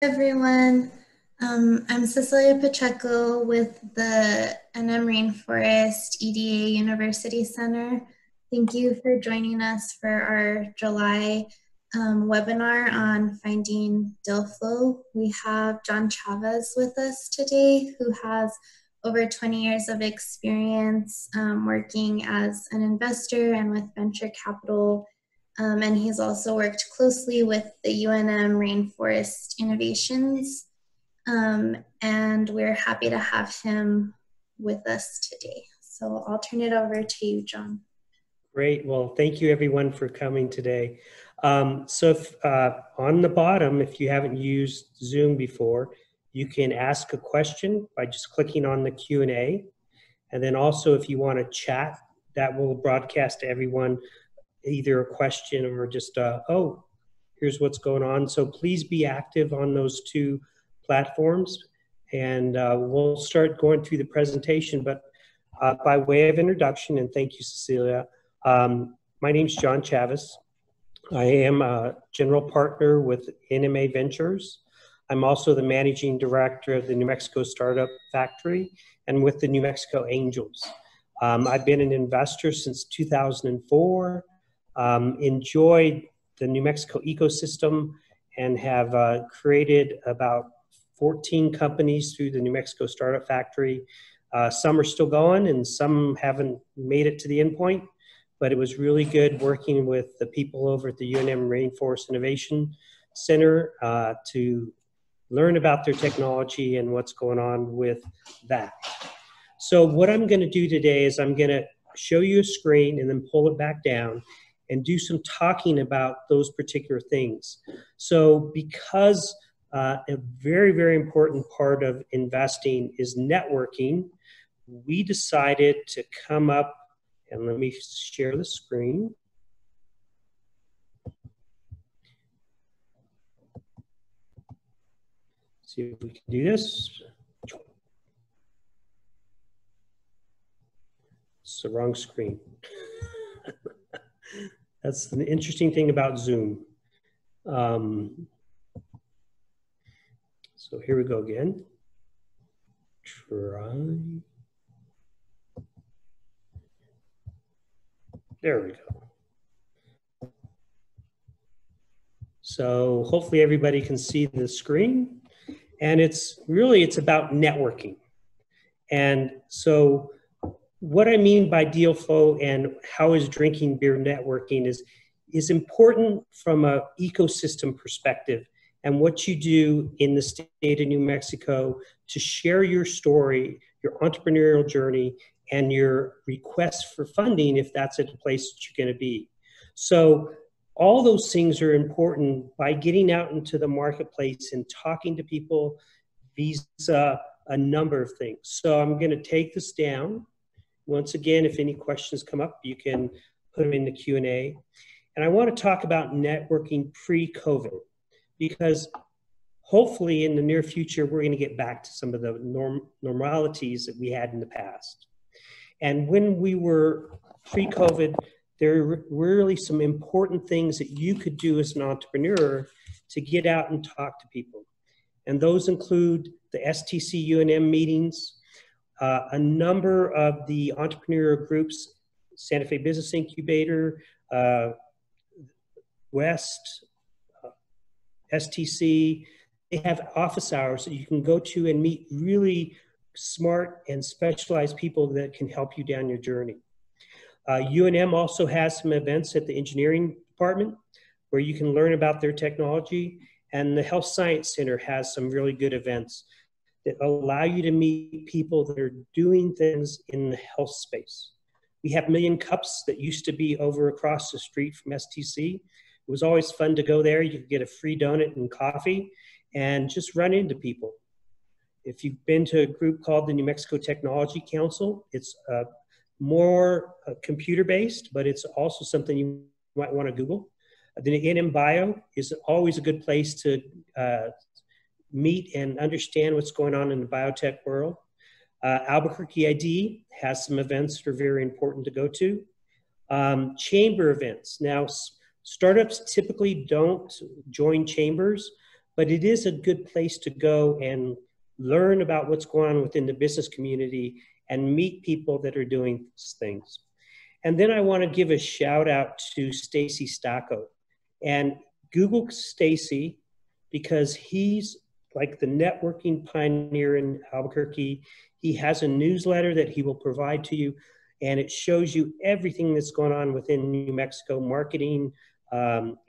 Everyone. I'm Cecilia Pacheco with the NM Rainforest EDA University Center. Thank you for joining us for our July webinar on finding deal flow. We have John Chavez with us today, who has over 20 years of experience working as an investor and with venture capital, and he's also worked closely with the UNM Rainforest Innovations, and we're happy to have him with us today. So I'll turn it over to you, John. Great. Well, thank you everyone for coming today. On the bottom, if you haven't used Zoom before, you can ask a question by just clicking on the Q&A. And then also if you want to chat, that will broadcast to everyone either a question or just, oh, here's what's going on. So please be active on those two platforms. And we'll start going through the presentation. But by way of introduction, and thank you, Cecilia, my name's John Chavez. I am a general partner with NMA Ventures. I'm also the managing director of the New Mexico Startup Factory and with the New Mexico Angels. I've been an investor since 2004, enjoyed the New Mexico ecosystem and have created about 14 companies through the New Mexico Startup Factory. Some are still going and some haven't made it to the end point, but it was really good working with the people over at the UNM Rainforest Innovation Center to learn about their technology and what's going on with that. So what I'm going to do today is I'm going to show you a screen and then pull it back down and do some talking about those particular things. So because a very, very important part of investing is networking, we decided to come up, and let me share the screen. See if we can do this. It's the wrong screen. That's the interesting thing about Zoom. So here we go again. Try. There we go. So hopefully everybody can see the screen. And it's about networking. And so what I mean by deal flow and how is drinking beer networking is important from an ecosystem perspective and what you do in the state of New Mexico to share your story, your entrepreneurial journey, and your request for funding if that's at the place that you're going to be. So all those things are important by getting out into the marketplace and talking to people via a number of things. So I'm going to take this down. Once again, if any questions come up, you can put them in the Q&A. And I want to talk about networking pre-COVID because hopefully in the near future, we're going to get back to some of the normalities that we had in the past. And when we were pre-COVID, there were really some important things that you could do as an entrepreneur to get out and talk to people. And those include the STC UNM meetings, a number of the entrepreneurial groups, Santa Fe Business Incubator, West, STC, they have office hours that you can go to and meet really smart and specialized people that can help you down your journey. UNM also has some events at the engineering department where you can learn about their technology, and the Health Science Center has some really good events that allow you to meet people that are doing things in the health space. We have Million Cups that used to be over across the street from STC. It was always fun to go there. You could get a free donut and coffee and just run into people. If you've been to a group called the New Mexico Technology Council, it's more computer-based, but it's also something you might want to Google. The NM Bio is always a good place to meet and understand what's going on in the biotech world. Albuquerque ID has some events that are very important to go to. Chamber events. Now, startups typically don't join chambers, but it is a good place to go and learn about what's going on within the business community and meet people that are doing things. And then I want to give a shout out to Stacy Stacco. And Google Stacy because he's like the networking pioneer in Albuquerque. He has a newsletter that he will provide to you, and it shows you everything that's going on within New Mexico, marketing,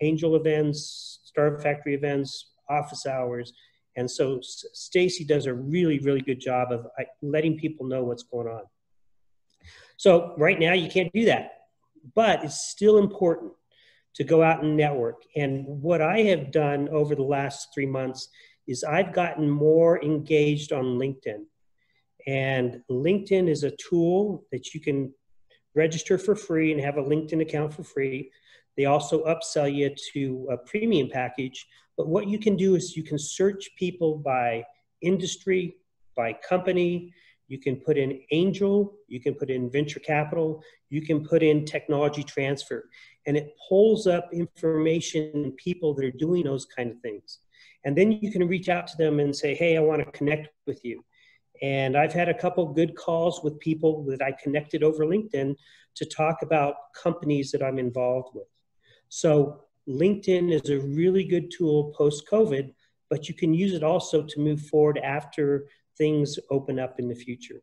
angel events, Startup Factory events, office hours. And so Stacy does a really, really good job of letting people know what's going on. So right now you can't do that, but it's still important to go out and network. And what I have done over the last 3 months is I've gotten more engaged on LinkedIn. And LinkedIn is a tool that you can register for free and have a LinkedIn account for free. They also upsell you to a premium package. But what you can do is you can search people by industry, by company. You can put in angel, you can put in venture capital, you can put in technology transfer, and it pulls up information and people that are doing those kind of things. And then you can reach out to them and say, hey, I want to connect with you. And I've had a couple good calls with people that I connected over LinkedIn to talk about companies that I'm involved with. So LinkedIn is a really good tool post-COVID, but you can use it also to move forward after things open up in the future.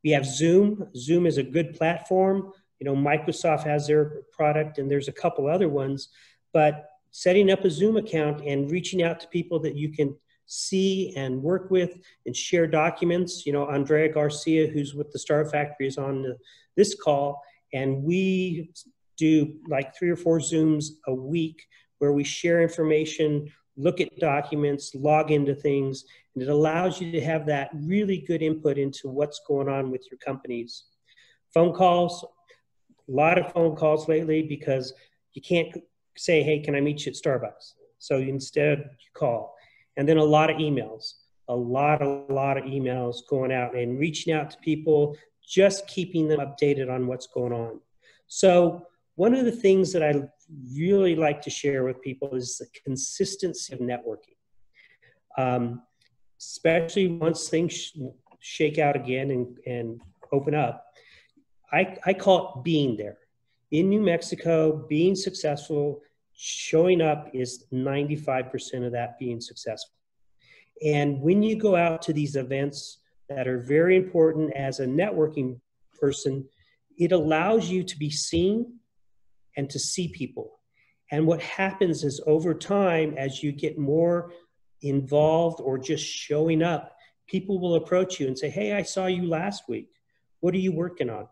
We have Zoom. Zoom is a good platform. You know, Microsoft has their product and there's a couple other ones, but setting up a Zoom account and reaching out to people that you can see and work with and share documents. You know, Andrea Garcia, who's with the Startup Factory, is on this call, and we do like 3 or 4 Zooms a week where we share information, look at documents, log into things, and it allows you to have that really good input into what's going on with your companies. Phone calls, a lot of phone calls lately because you can't say, hey, can I meet you at Starbucks? So instead you call. And then a lot of emails, a lot of emails going out and reaching out to people, just keeping them updated on what's going on. So one of the things that I really like to share with people is the consistency of networking. Especially once things shake out again and open up. I call it being there. In New Mexico, being successful, showing up is 95% of that being successful. And when you go out to these events that are very important as a networking person, it allows you to be seen and to see people. And what happens is over time, as you get more involved or just showing up, people will approach you and say, hey, I saw you last week. What are you working on?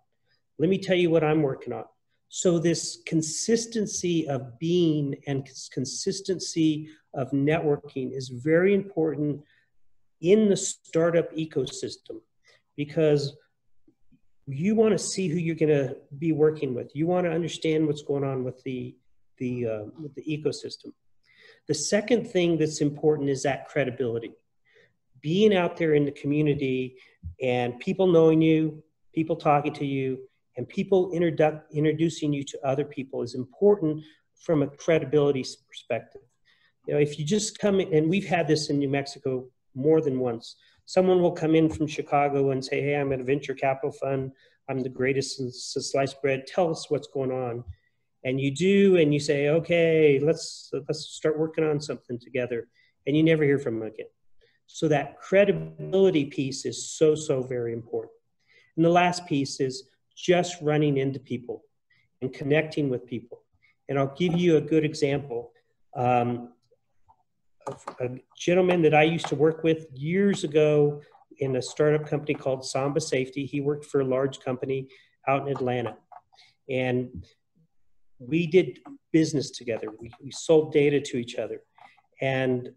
Let me tell you what I'm working on. So this consistency of being and consistency of networking is very important in the startup ecosystem, because you want to see who you're going to be working with. You want to understand what's going on with the ecosystem. The second thing that's important is that credibility. Being out there in the community and people knowing you, people talking to you, and people introducing you to other people is important from a credibility perspective. You know, if you just come in, and we've had this in New Mexico more than once, someone will come in from Chicago and say, hey, I'm at a venture capital fund. I'm the greatest since sliced bread. Tell us what's going on. And you do, and you say, okay, let's start working on something together. And you never hear from them again. So that credibility piece is so, so very important. And the last piece is just running into people and connecting with people. And I'll give you a good example. A gentleman that I used to work with years ago in a startup company called Samba Safety. He worked for a large company out in Atlanta. And we did business together. We sold data to each other and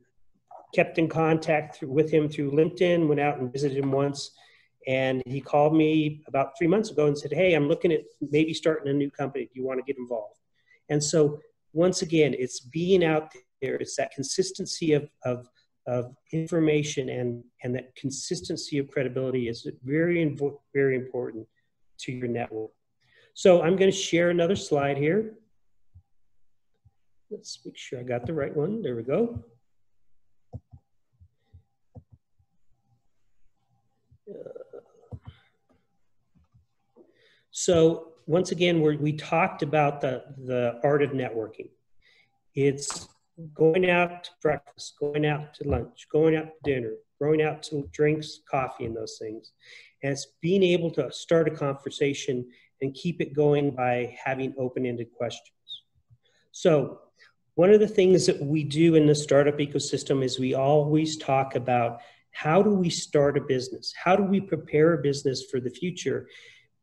kept in contact with him through LinkedIn, went out and visited him once. And he called me about 3 months ago and said, hey, I'm looking at maybe starting a new company. Do you want to get involved? And so once again, it's being out there. It's that consistency of information and that consistency of credibility is very, very important to your network. So I'm going to share another slide here. Let's make sure I got the right one. There we go. So once again, we talked about the art of networking. It's going out to breakfast, going out to lunch, going out to dinner, going out to drinks, coffee, and those things. And it's being able to start a conversation and keep it going by having open-ended questions. So one of the things that we do in the startup ecosystem is we always talk about how do we start a business? How do we prepare a business for the future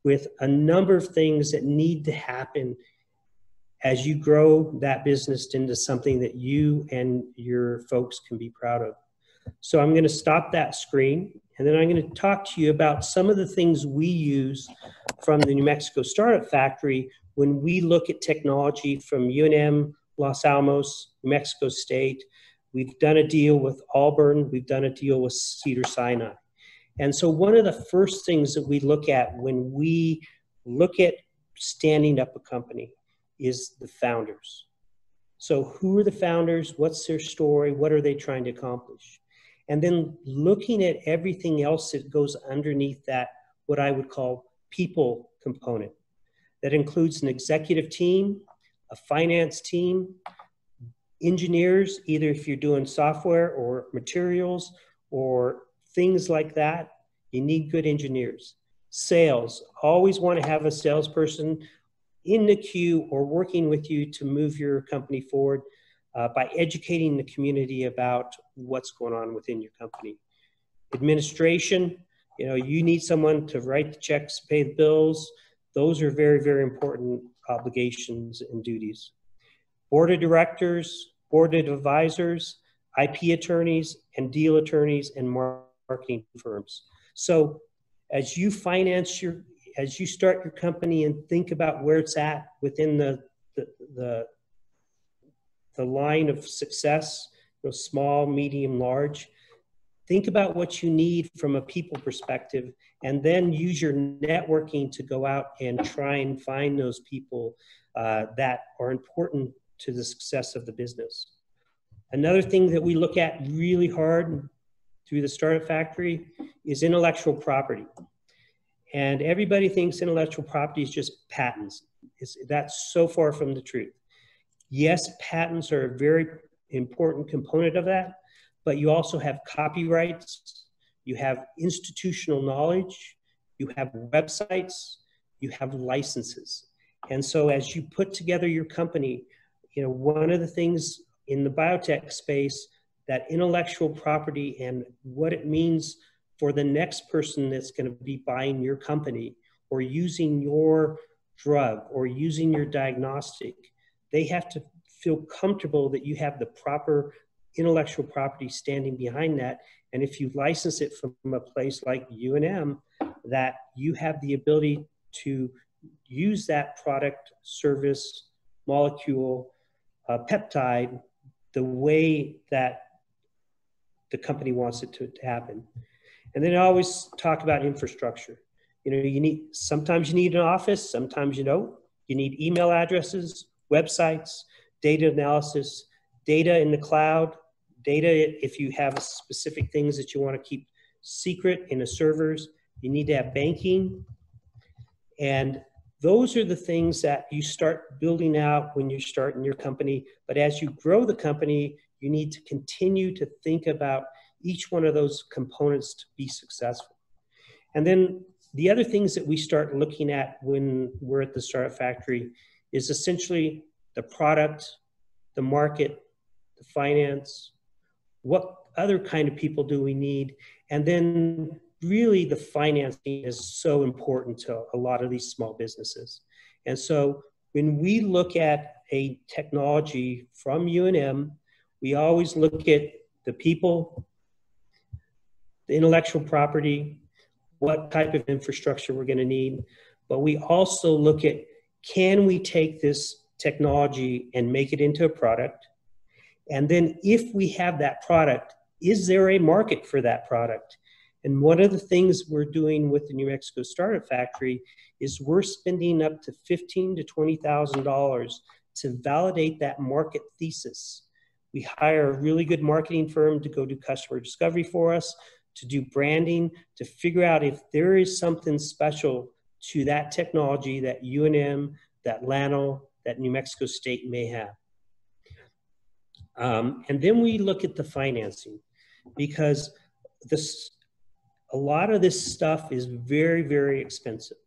with a number of things that need to happen as you grow that business into something that you and your folks can be proud of. So I'm going to stop that screen, and then I'm going to talk to you about some of the things we use from the New Mexico Startup Factory when we look at technology from UNM, Los Alamos, New Mexico State. We've done a deal with Auburn. We've done a deal with Cedars-Sinai. And so one of the first things that we look at when we look at standing up a company is the founders. So who are the founders? What's their story? What are they trying to accomplish? And then looking at everything else that goes underneath that, what I would call people component. That includes an executive team, a finance team, engineers, either if you're doing software or materials or things like that, you need good engineers. Sales, always want to have a salesperson in the queue or working with you to move your company forward by educating the community about what's going on within your company. Administration, you need someone to write the checks, pay the bills. Those are very, very important obligations and duties. Board of directors, board of advisors, IP attorneys, and deal attorneys and marketing firms. So as you as you start your company and think about where it's at within the line of success, small, medium, large, think about what you need from a people perspective, and then use your networking to go out and try and find those people that are important to the success of the business. Another thing that we look at really hard through the Startup Factory is intellectual property. And everybody thinks intellectual property is just patents. That's so far from the truth. Yes, patents are a very important component of that, but you also have copyrights, you have institutional knowledge, you have websites, you have licenses. And so as you put together your company, one of the things in the biotech space, that intellectual property and what it means for the next person that's going to be buying your company or using your drug or using your diagnostic, they have to feel comfortable that you have the proper intellectual property standing behind that. And if you license it from a place like UNM, that you have the ability to use that product, service, molecule, peptide, the way that the company wants it to happen. And then I always talk about infrastructure. Sometimes you need an office, sometimes you don't. You need email addresses, websites, data analysis, data in the cloud, data if you have specific things that you want to keep secret in the servers. You need to have banking. And those are the things that you start building out when you're starting your company. But as you grow the company, you need to continue to think about each one of those components to be successful. And then the other things that we start looking at when we're at the Startup Factory is essentially the product, the market, the finance, what other kind of people do we need, and then really the financing is so important to a lot of these small businesses. And so when we look at a technology from UNM, we always look at the people, the intellectual property, what type of infrastructure we're going to need, but we also look at, can we take this technology and make it into a product? And then if we have that product, is there a market for that product? And one of the things we're doing with the New Mexico Startup Factory is we're spending up to $15,000 to $20,000 to validate that market thesis. We hire a really good marketing firm to go do customer discovery for us, to do branding, to figure out if there is something special to that technology that UNM, that LANO, that New Mexico State may have. And then we look at the financing, because a lot of this stuff is very, very expensive.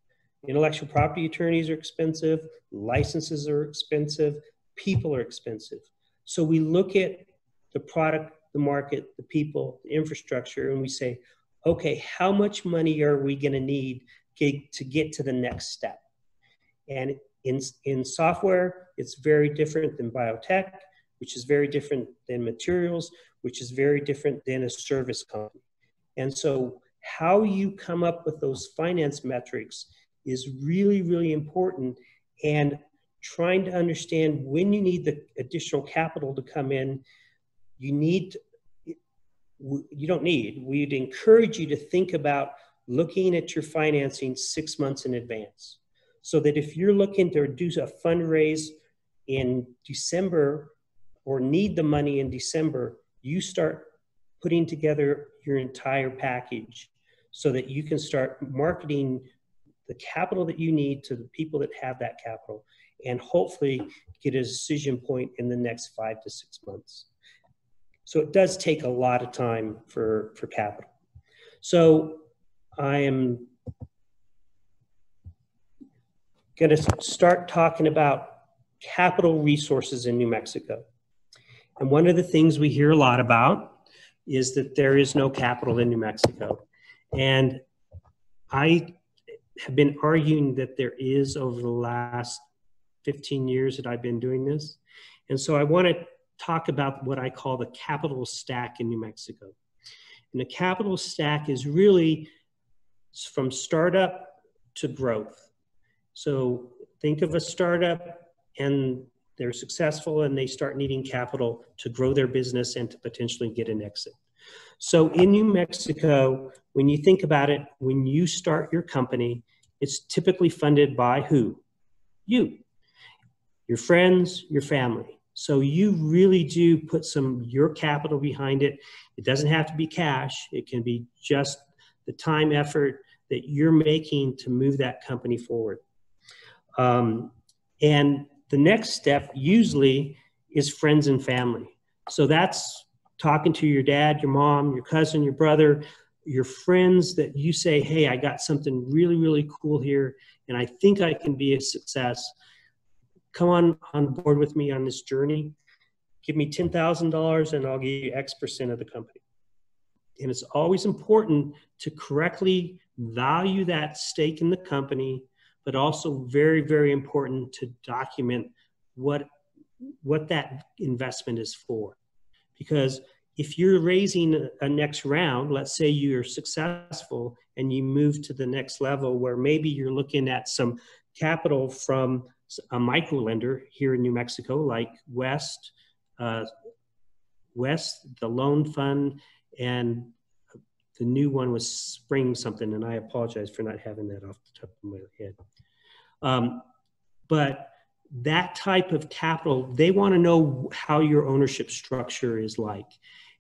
Intellectual property attorneys are expensive, licenses are expensive, people are expensive. So we look at the product, the market, the people, the infrastructure, and we say, okay, how much money are we going to need to get to the next step? And in software, it's very different than biotech, which is very different than materials, which is very different than a service company. And so how you come up with those finance metrics is really, really important. And trying to understand when you need the additional capital to come in, we'd encourage you to think about looking at your financing 6 months in advance. So that if you're looking to do a fundraise in December or need the money in December, you start putting together your entire package so that you can start marketing the capital that you need to the people that have that capital, and hopefully get a decision point in the next 5 to 6 months. So it does take a lot of time for capital. So I am going to start talking about capital resources in New Mexico. And one of the things we hear a lot about is that there is no capital in New Mexico. And I have been arguing that there is over the last 15 years that I've been doing this. And so I want to talk about what I call the capital stack in New Mexico. And the capital stack is really from startup to growth. So think of a startup and they're successful and they start needing capital to grow their business and to potentially get an exit. So in New Mexico, when you think about it, when you start your company, it's typically funded by who? You, your friends, your family. So you really do put your capital behind it. It doesn't have to be cash. It can be just the time, effort that you're making to move that company forward. And the next step usually is friends and family. So that's talking to your dad, your mom, your cousin, your brother, your friends that you say, hey, I got something really, really cool here, and I think I can be a success. Come on board with me on this journey. Give me $10,000 and I'll give you X% of the company. And it's always important to correctly value that stake in the company, but also very, very important to document what that investment is for. Because if you're raising a next round, let's say you're successful and you move to the next level where maybe you're looking at some capital from a micro lender here in New Mexico, like West, the Loan Fund, and the new one was Spring something, and I apologize for not having that off the top of my head. But that type of capital, they want to know how your ownership structure is like.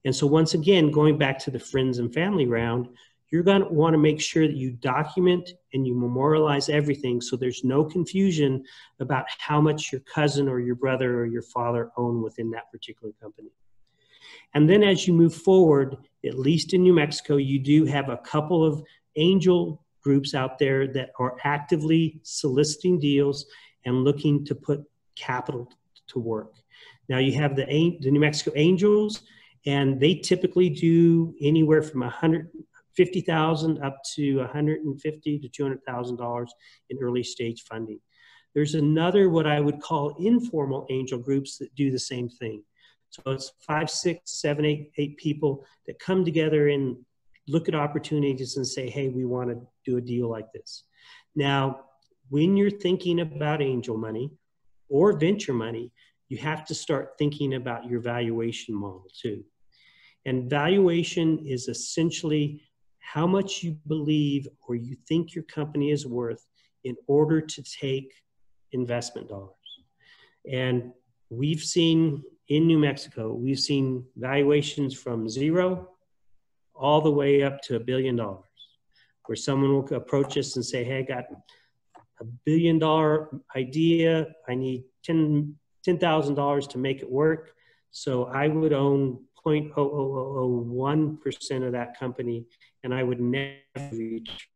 And so once again, going back to the friends and family round, you're going to want to make sure that you document and you memorialize everything so there's no confusion about how much your cousin or your brother or your father own within that particular company. And then as you move forward, at least in New Mexico, you do have a couple of angel groups out there that are actively soliciting deals and looking to put capital to work. Now you have the New Mexico Angels, and they typically do anywhere from $150,000 up to $150,000 to $200,000 in early stage funding. There's another, what I would call informal angel groups that do the same thing. So it's 5, 6, 7, 8 people that come together and look at opportunities and say, hey, we want to do a deal like this. Now, when you're thinking about angel money or venture money, you have to start thinking about your valuation model too. And valuation is essentially how much you believe or you think your company is worth in order to take investment dollars. And we've seen in New Mexico, we've seen valuations from 0 all the way up to $1 billion, where someone will approach us and say, hey, I got $1 billion idea. I need $10,000 to make it work. So I would own 0.00001% of that company, and I would never reach.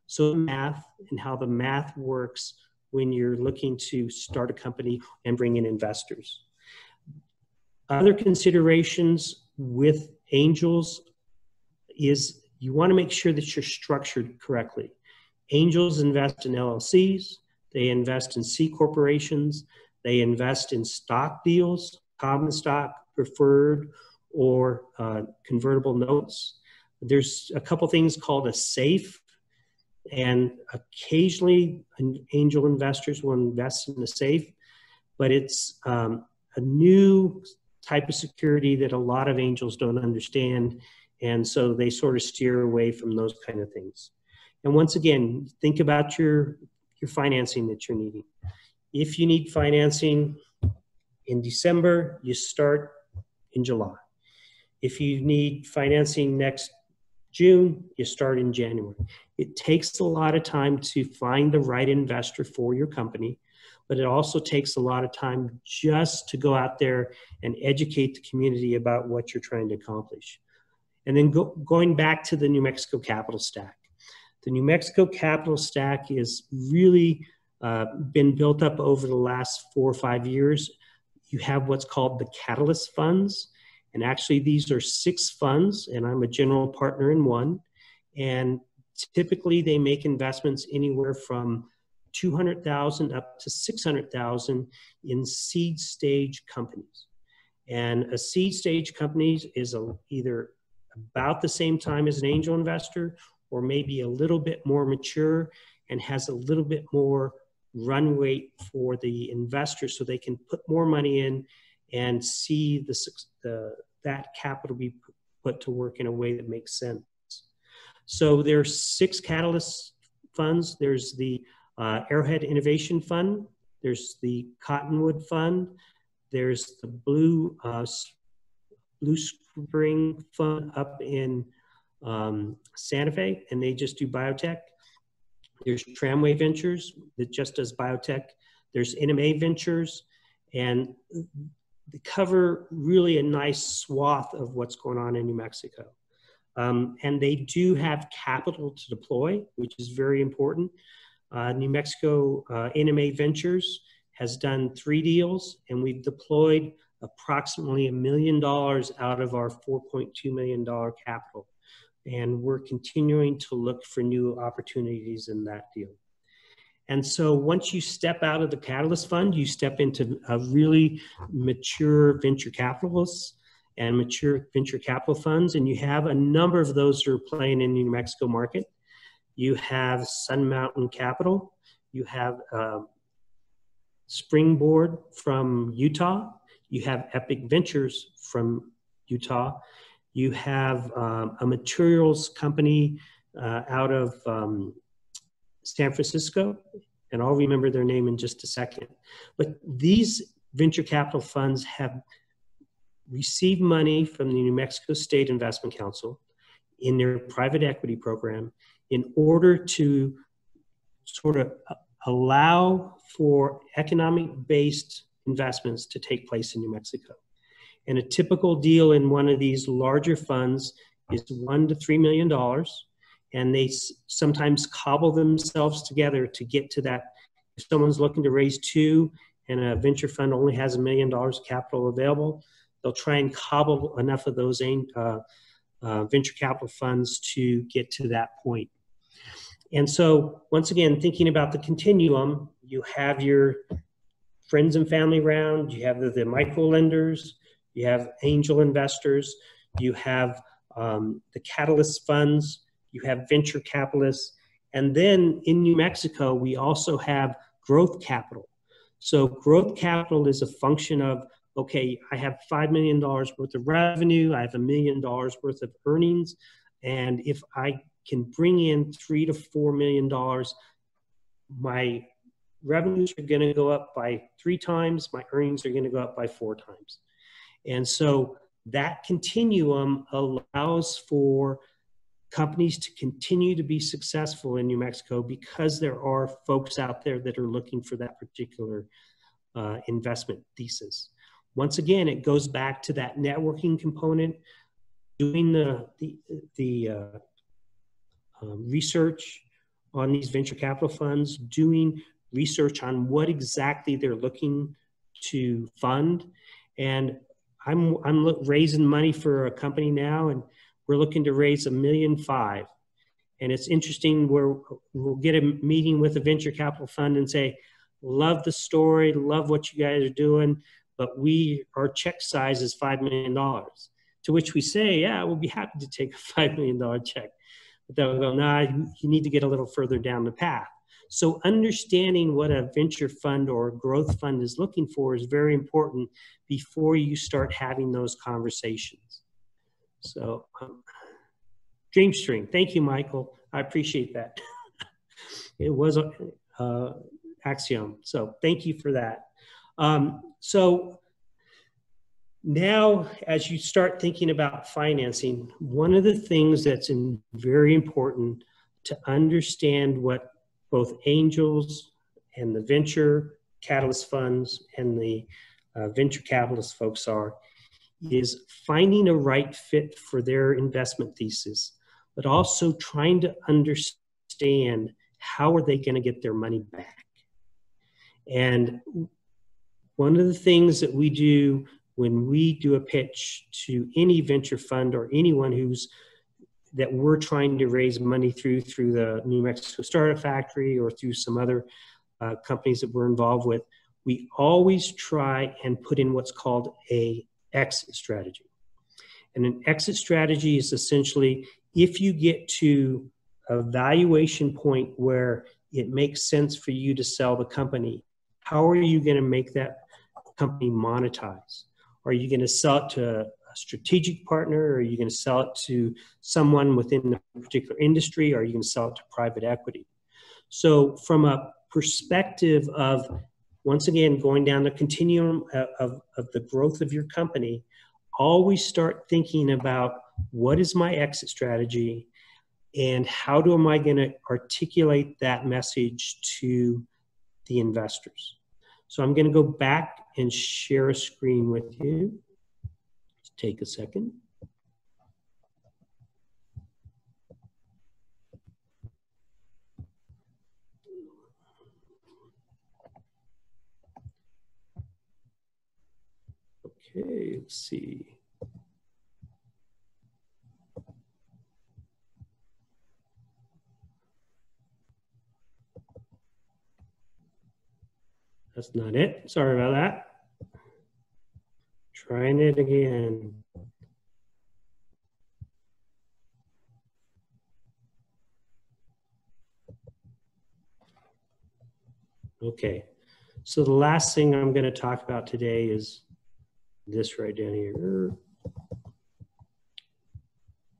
So math and how the math works when you're looking to start a company and bring in investors. Other considerations with angels is you want to make sure that you're structured correctly. Angels invest in LLCs, they invest in C corporations, they invest in stock deals, common stock, preferred, or convertible notes. There's a couple things called a SAFE, and occasionally angel investors will invest in a SAFE, but it's a new type of security that a lot of angels don't understand, and so they sort of steer away from those kind of things. And once again, think about your financing that you're needing. If you need financing in December, you start in July. If you need financing next June, you start in January. It takes a lot of time to find the right investor for your company, but it also takes a lot of time just to go out there and educate the community about what you're trying to accomplish. And then going back to the New Mexico capital stack. The New Mexico capital stack is really been built up over the last 4 or 5 years. You have what's called the Catalyst funds. And actually these are 6 funds, and I'm a general partner in one. And typically they make investments anywhere from $200,000 up to $600,000 in seed stage companies. And a seed stage company is either about the same time as an angel investor, or maybe a little bit more mature and has a little bit more runway for the investors so they can put more money in and see that capital be put to work in a way that makes sense. So there's 6 Catalyst funds. There's the Arrowhead Innovation Fund. There's the Cottonwood Fund. There's the Blue Spring Fund up in Santa Fe, and they just do biotech. There's Tramway Ventures that just does biotech. There's NMA Ventures, and they cover really a nice swath of what's going on in New Mexico. And they do have capital to deploy, which is very important. New Mexico NMA Ventures has done 3 deals, and we've deployed approximately $1 million out of our $4.2 million capital. And we're continuing to look for new opportunities in that deal. And so once you step out of the Catalyst Fund, you step into a really mature venture capitalists and mature venture capital funds. And you have a number of those that are playing in the New Mexico market. You have Sun Mountain Capital. You have Springboard from Utah. You have Epic Ventures from Utah. You have a materials company out of San Francisco, and I'll remember their name in just a second. But these venture capital funds have received money from the New Mexico State Investment Council in their private equity program in order to sort of allow for economic-based investments to take place in New Mexico. And a typical deal in one of these larger funds is $1 to $3 million. And they sometimes cobble themselves together to get to that. If someone's looking to raise 2 and a venture fund only has $1 million capital available, they'll try and cobble enough of those venture capital funds to get to that point. And so once again, thinking about the continuum, you have your friends and family round, you have the micro lenders, you have angel investors, you have the catalyst funds, you have venture capitalists, and then in New Mexico, we also have growth capital. So growth capital is a function of, okay, I have $5 million worth of revenue, I have $1 million worth of earnings, and if I can bring in $3 to $4 million, my revenues are going to go up by 3 times, my earnings are going to go up by 4 times. And so that continuum allows for companies to continue to be successful in New Mexico because there are folks out there that are looking for that particular investment thesis. Once again, it goes back to that networking component, doing the research on these venture capital funds, doing research on what exactly they're looking to fund. And I'm raising money for a company now, and we're looking to raise $1.5 million. And it's interesting where we'll get a meeting with a venture capital fund and say, love the story, love what you guys are doing, but our check size is $5 million. To which we say, yeah, we'll be happy to take a $5 million check. But they'll go, nah, you need to get a little further down the path. So understanding what a venture fund or a growth fund is looking for is very important before you start having those conversations. So DreamString, thank you, Michael. I appreciate that. It was Axiom. So thank you for that. So now, as you start thinking about financing, one of the things that's very important to understand what both angels and the venture catalyst funds and the venture capitalist folks are, is finding a right fit for their investment thesis, but also trying to understand how are they going to get their money back. And one of the things that we do when we do a pitch to any venture fund or anyone that we're trying to raise money through the New Mexico Startup Factory or through some other companies that we're involved with, we always try and put in what's called a exit strategy. And an exit strategy is essentially if you get to a valuation point where it makes sense for you to sell the company, how are you going to make that company monetize? Are you going to sell it to a strategic partner? Or are you going to sell it to someone within the particular industry? Or are you going to sell it to private equity? So from a perspective of, once again, going down the continuum of the growth of your company, always start thinking about what is my exit strategy and how am I going to articulate that message to the investors. So I'm going to go back and share a screen with you. Just take a second. Okay, let's see. That's not it. Sorry about that. Trying it again. Okay. So the last thing I'm going to talk about today is this right down here.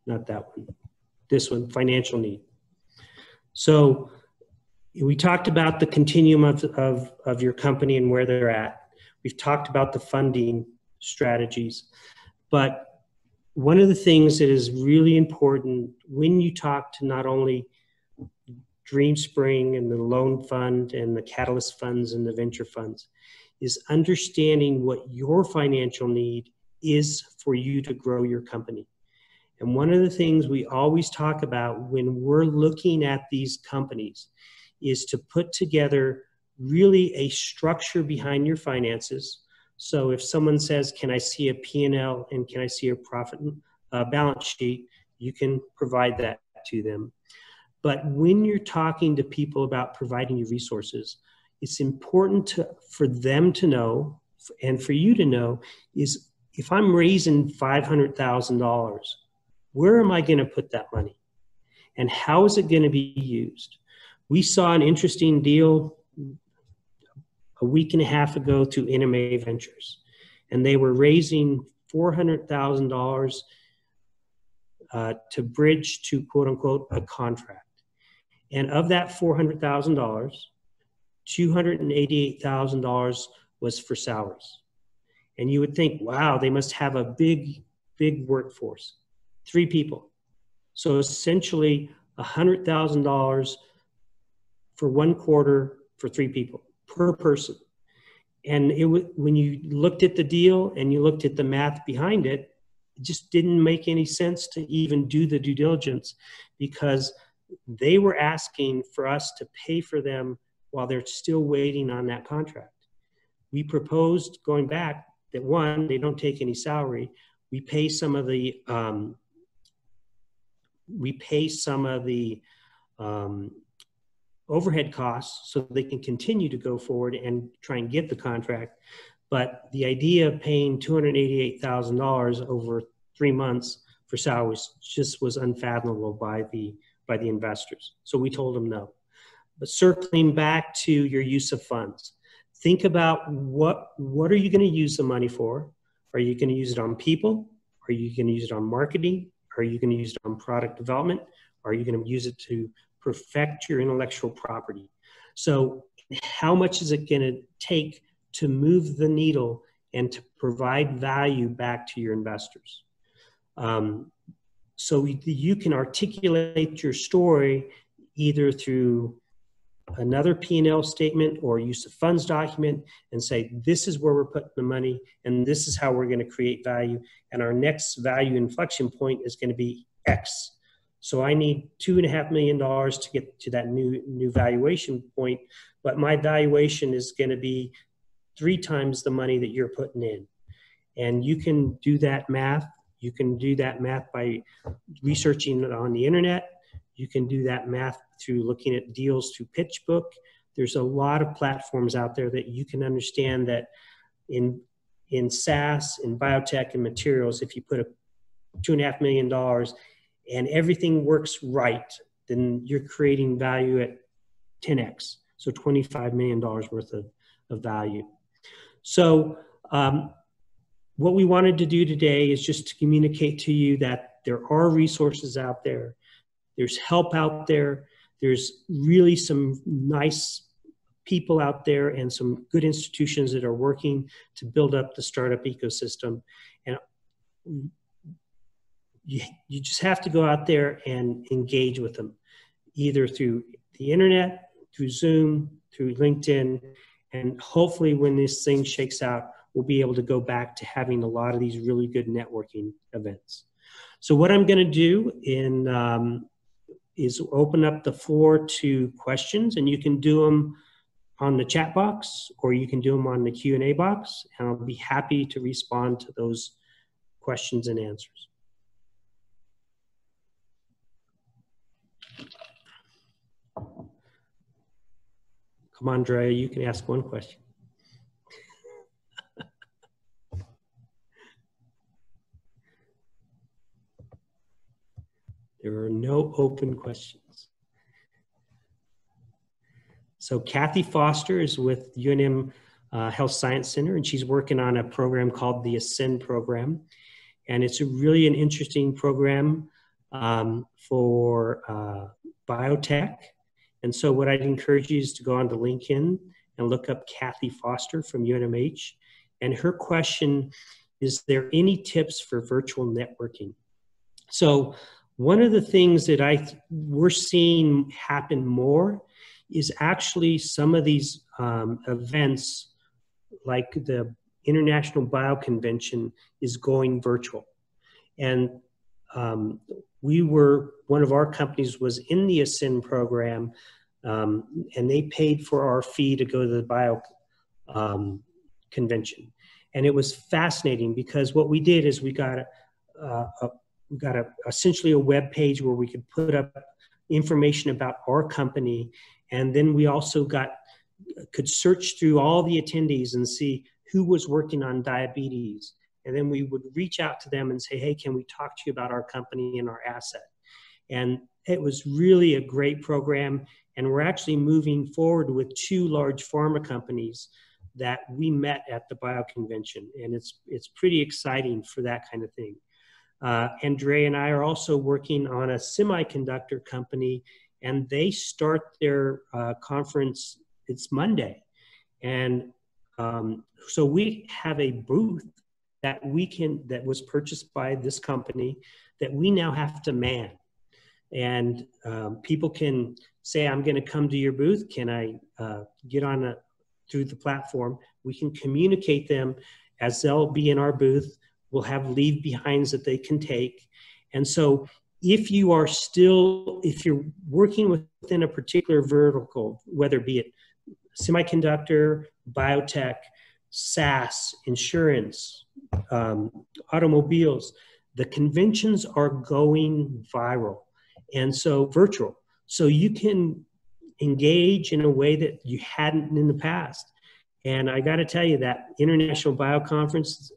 Not that one. This one, financial need. So we talked about the continuum of your company and where they're at. We've talked about the funding strategies. But one of the things that is really important when you talk to not only DreamSpring and the loan fund and the catalyst funds and the venture funds is understanding what your financial need is for you to grow your company. And one of the things we always talk about when we're looking at these companies is to put together really a structure behind your finances. So if someone says, can I see a P&L and can I see a profit balance sheet, you can provide that to them. But when you're talking to people about providing you resources, it's important for them to know and for you to know is if I'm raising $500,000, where am I going to put that money? And how is it going to be used? We saw an interesting deal a week and a half ago to NMA Ventures, and they were raising $400,000 to bridge to quote unquote a contract. And of that $400,000, $288,000 was for salaries. And you would think, wow, they must have a big workforce. 3 people. So essentially $100,000 for 1 quarter for 3 people per person. And when you looked at the deal and you looked at the math behind it, it just didn't make any sense to even do the due diligence, because they were asking for us to pay for them while they're still waiting on that contract. We proposed, going back, that one, they don't take any salary. We pay some of the overhead costs so they can continue to go forward and try and get the contract. But the idea of paying $288,000 over 3 months for salaries just was unfathomable by the investors. So we told them no. But circling back to your use of funds, think about what are you going to use the money for? Are you going to use it on people? Are you going to use it on marketing? Are you going to use it on product development? Are you going to use it to perfect your intellectual property? So how much is it going to take to move the needle and to provide value back to your investors? So you can articulate your story either through another P&L statement or use of funds document and say, this is where we're putting the money and this is how we're going to create value. And our next value inflection point is going to be X. So I need $2.5 million to get to that new valuation point, but my valuation is going to be 3 times the money that you're putting in. And you can do that math. You can do that math by researching it on the internet. You can do that math through looking at deals through PitchBook. There's a lot of platforms out there that you can understand that in SaaS, in biotech and materials, if you put $2.5 million and everything works right, then you're creating value at 10x, so $25 million worth of value. So what we wanted to do today is just to communicate to you that there are resources out there. There's help out there. There's really some nice people out there and some good institutions that are working to build up the startup ecosystem. And you just have to go out there and engage with them, either through the internet, through Zoom, through LinkedIn, and hopefully when this thing shakes out, we'll be able to go back to having a lot of these really good networking events. So what I'm going to do is open up the floor to questions, and you can do them on the chat box or you can do them on the Q&A box, and I'll be happy to respond to those questions and answers. Come on, Drea, you can ask one question. There are no open questions. So Kathy Foster is with UNM Health Science Center, and she's working on a program called the Ascend program. And it's really an interesting program for biotech. And so what I'd encourage you is to go onto LinkedIn and look up Kathy Foster from UNMH. And her question is there any tips for virtual networking? So one of the things that we're seeing happen more is actually some of these events, like the International Bioconvention, is going virtual. And one of our companies was in the Ascend program, and they paid for our fee to go to the Bio convention. And it was fascinating because what we did is we got essentially a web page where we could put up information about our company. And then we also could search through all the attendees and see who was working on diabetes. And then we would reach out to them and say, hey, can we talk to you about our company and our asset? And it was really a great program. And we're actually moving forward with 2 large pharma companies that we met at the Bioconvention. And it's pretty exciting for that kind of thing. Andrea and I are also working on a semiconductor company, and they start their conference, it's Monday. And so we have a booth that was purchased by this company that we now have to man. And people can say, I'm going to come to your booth. Can I get on through the platform? We can communicate them as they'll be in our booth. We'll have leave behinds that they can take. And so if you're working within a particular vertical, whether it be it semiconductor, biotech, SaaS, insurance, automobiles, the conventions are going viral. And so virtual. So you can engage in a way that you hadn't in the past. And I got to tell you that International Bioconference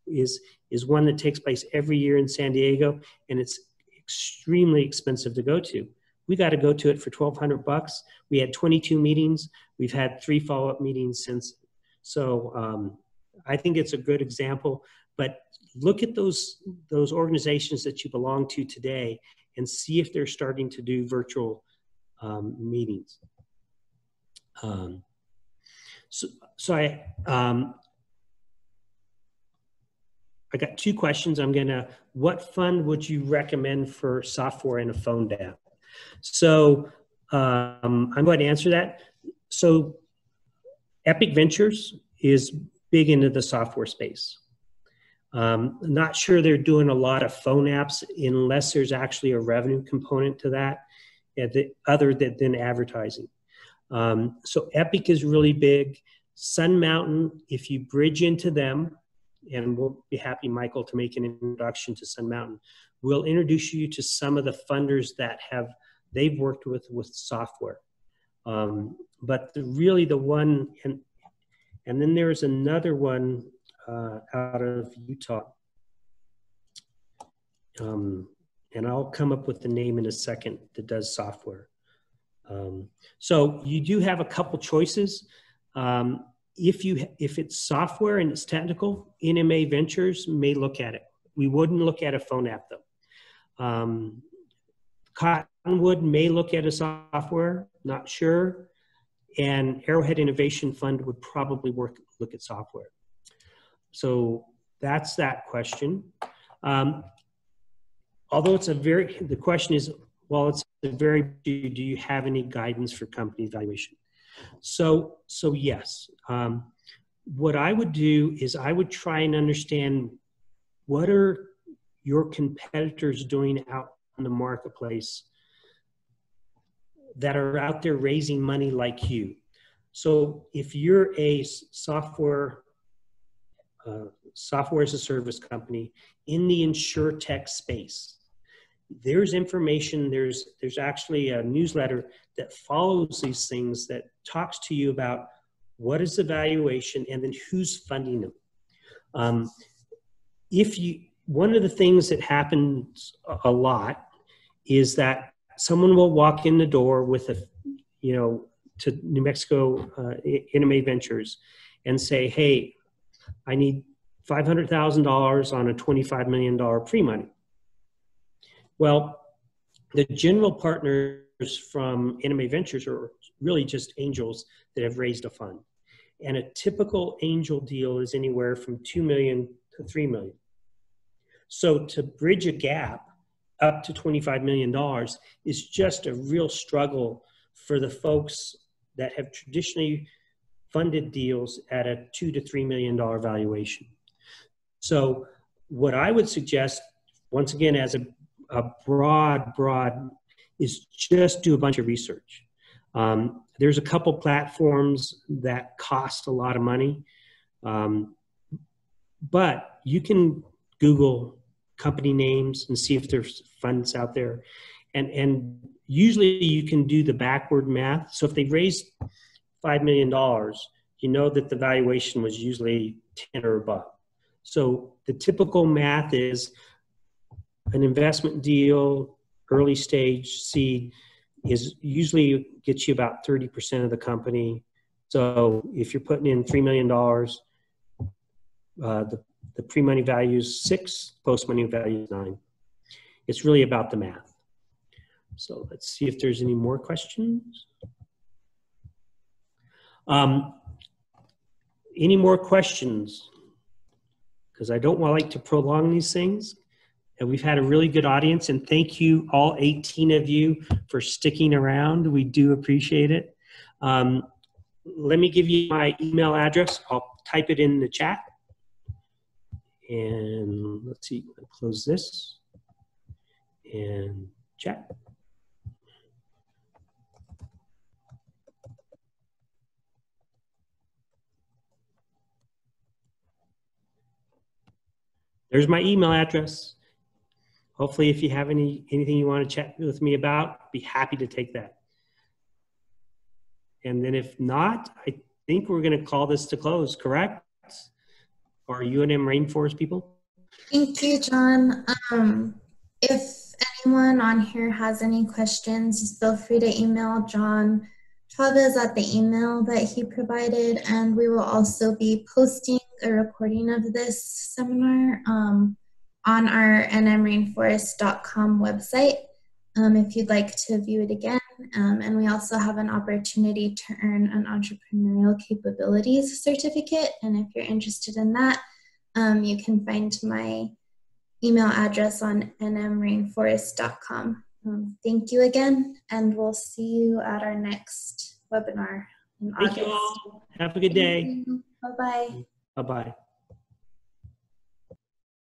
is one that takes place every year in San Diego, and it's extremely expensive to go to. We got to go to it for $1,200. We had 22 meetings. We've had 3 follow-up meetings since. So I think it's a good example. But look at those organizations that you belong to today and see if they're starting to do virtual meetings. I got 2 questions. What fund would you recommend for software and a phone app? So I'm going to answer that. So Epic Ventures is big into the software space. Not sure they're doing a lot of phone apps unless there's actually a revenue component to that, other than advertising. So Epic is really big. Sun Mountain, if you bridge into them, and we'll be happy, Michael, to make an introduction to Sun Mountain. We'll introduce you to some of the funders that they've worked with software. But really the one, and then there's another one out of Utah. And I'll come up with the name in a second that does software. So you do have a couple choices. If it's software and it's technical, NMA Ventures may look at it. We wouldn't look at a phone app though. Cottonwood may look at a software, not sure. And Arrowhead Innovation Fund would probably look at software. So that's that question. Although the question is, well, it's a very, do you have any guidance for company valuation? So yes. What I would do is I would try and understand what are your competitors doing out in the marketplace that are out there raising money like you. So if you're a software as a service company in the InsurTech space, there's information, there's actually a newsletter that follows these things that talks to you about what is the valuation and then who's funding them. One of the things that happens a lot is that someone will walk in the door with to New Mexico NMA Ventures and say, hey, I need $500,000 on a $25 million pre-money. Well, the general partners from NMA Ventures are really just angels that have raised a fund. And a typical angel deal is anywhere from $2 million to $3 million. So to bridge a gap up to $25 million is just a real struggle for the folks that have traditionally funded deals at a $2 to $3 million valuation. So what I would suggest, once again, as a broad, is just do a bunch of research. There's a couple platforms that cost a lot of money, but you can Google company names and see if there's funds out there. And usually you can do the backward math. So if they raised $5 million, you know that the valuation was usually 10 or above. So the typical math is an investment deal, early stage seed, is usually gets you about 30% of the company. So if you're putting in $3 million, the pre-money value is 6, post-money value is 9. It's really about the math. So let's see if there's any more questions. Any more questions? Because I don't like to prolong these things. And we've had a really good audience, and thank you, all 18 of you, for sticking around. We do appreciate it. Let me give you my email address. I'll type it in the chat. And let's see, I'll close this and chat. There's my email address. Hopefully, if you have anything you want to chat with me about, I'd be happy to take that. And then if not, I think we're going to call this to close, correct? Or UNM Rainforest people? Thank you, John. If anyone on here has any questions, just feel free to email John Chavez at the email that he provided, and we will also be posting a recording of this seminar on our nmrainforest.com website if you'd like to view it again. And we also have an opportunity to earn an entrepreneurial capabilities certificate, and if you're interested in that, you can find my email address on nmrainforest.com. Thank you again, and we'll see you at our next webinar in August. Thank you all. Have a good day. Bye-bye. Bye-bye.